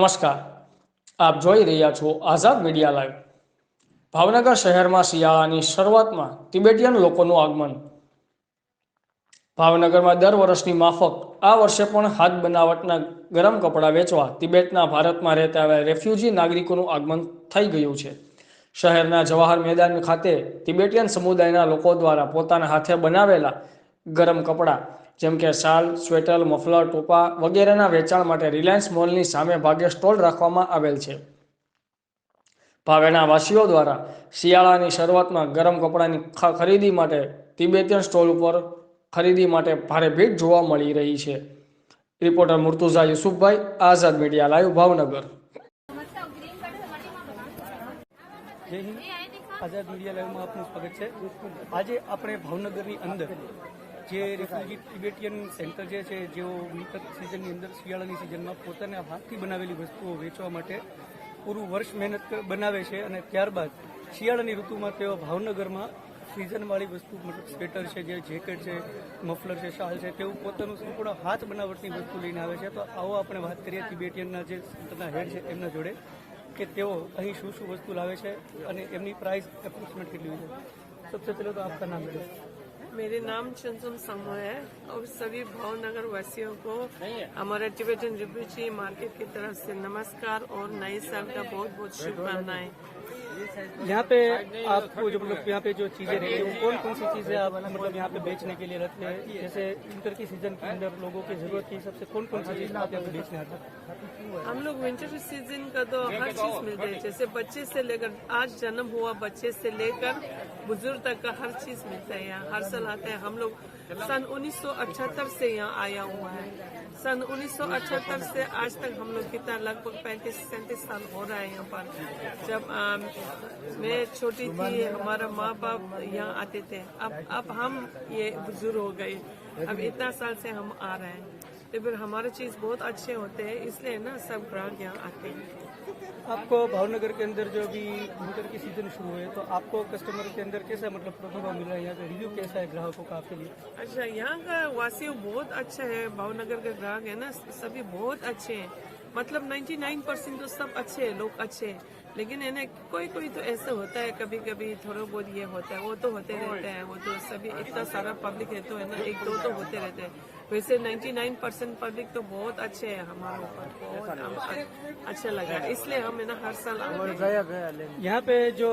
નમસ્કાર, આપ જોઈ રહ્યા છો આઝાદ મીડિયા લાઈવ। ભાવનગર શહેરમાં શિયાળાની શરૂઆતમાં તિબેટિયન લોકોનું આગમન। ભાવનગરમાં દર વર્ષની માફક આ વર્ષે પણ હાથ બનાવટના ગરમ કપડાં વેચવા તિબેટના ભારતમાં રહેતા આવેલા રેફ્યુજી નાગરિકોનું આગમન થઈ ગયું છે। શહેરના જવાહર મેદાન ખાતે તિબેટિયન સમુદાયના લોકો દ્વારા પોતાના હાથે બનાવેલા ગરમ કપડાં જેમ કે શાલ, સ્વેટર, મફલર, ટોપા વગેરેના વેચાણ માટે રિલાયન્સ મોલની સામે ભાગે સ્ટોલ રાખવામાં આવેલ છે। ભાવેના વાસીઓ દ્વારા શિયાળાની શરૂઆતમાં ગરમ કપડાની ખરીદી માટે તિબેટિયન સ્ટોલ ઉપર ખરીદી માટે ભારે ભીડ જોવા મળી રહી છે। રિપોર્ટર મુર્તુઝા યુસુફભાઈ, આઝાદ મીડિયા લાઈવ, ભાવનગર। જય હિન્દ, આઝાદ મીડિયા લાઈવમાં આપનું સ્વાગત છે। આજે આપણે ભાવનગરની અંદર જે રેફ્યુજી તિબેટિયન સેન્ટર જે છે, જેઓ વિન્ટર સિઝનની અંદર શિયાળાની સિઝનમાં પોતાના હાથથી બનાવેલી વસ્તુઓ વેચવા માટે પૂરું વર્ષ મહેનત બનાવે છે અને ત્યારબાદ શિયાળાની ઋતુમાં તેઓ ભાવનગરમાં સિઝનવાળી વસ્તુ મતલબ સ્વેટર છે, જે જેકેટ છે, મફલર છે, શાલ છે, તેવું પોતાનું સંપૂર્ણ હાથ બનાવટની વસ્તુ લઈને આવે છે। તો આવો આપણે વાત કરીએ તિબેટિયનના જે સેન્ટરના હેડ છે એમના જોડે કે તેઓ અહીં શું શું વસ્તુ લાવે છે અને એમની પ્રાઇસ એપ્રોક્સિમેટ કેટલી હોય છે। सबसे पहले तो आपका नाम है। मेरे नाम चंचुम समो है और सभी भावनगर वासियों को हमारे टिबेटन रिफ्यूजी मार्केट की तरफ से नमस्कार और नए साल का बहुत बहुत शुभकामनाएं। यहाँ पे आपको जो मतलब यहाँ पे जो चीजें रहती है वो कौन कौन सी चीजें आप मतलब यहाँ पे बेचने के लिए रखते हैं? जैसे विंटर की सीजन के अंदर लोगों की जरूरत के हिसाब से कौन कौन सी चीज आप यहाँ पे बेचने आते हैं? हम लोग विंटर सीजन का तो हर चीज मिलते हैं, जैसे बच्चे से लेकर आज जन्म हुआ बच्चे से लेकर बुजुर्ग तक का हर चीज मिलता है। यहाँ हर साल आते हैं। हम लोग सन 1978 से यहाँ आया हुआ है। सन 1978 से आज तक हम लोग कितना लगभग 35-37 साल हो रहा है यहाँ पर। जब मैं छोटी थी हमारा माँ बाप यहाँ आते थे। अब हम ये बुजुर्ग हो गए, अब इतना साल से हम आ रहे हैं, तो फिर हमारे चीज बहुत अच्छे होते हैं, इसलिए ना सब ग्राहक यहाँ आते हैं। आपको भावनगर के अंदर जो अभी विंटर की सीजन शुरू है तो आपको कस्टमर के अंदर कैसा मतलब प्रभाव मिल रहा है? यहाँ का रिव्यू कैसा है ग्राहकों का आपके लिए? अच्छा, यहाँ का वासी बहुत अच्छा है। भावनगर के ग्राहक है ना, सभी बहुत अच्छे हैं। मतलब 99% तो सब अच्छे हैं, लोग अच्छे हैं। लेकिन है ना, कोई कोई तो ऐसा होता है, कभी कभी थोड़ा बहुत ये होता है, वो तो होते रहते हैं। वो तो सभी इतना सारा पब्लिक है तो है ना, एक दो तो होते रहते हैं। वैसे 99% पब्लिक तो बहुत अच्छे है हमारे ऊपर, बहुत अच्छा लगा, इसलिए हम है ना हर साल यहाँ पे जो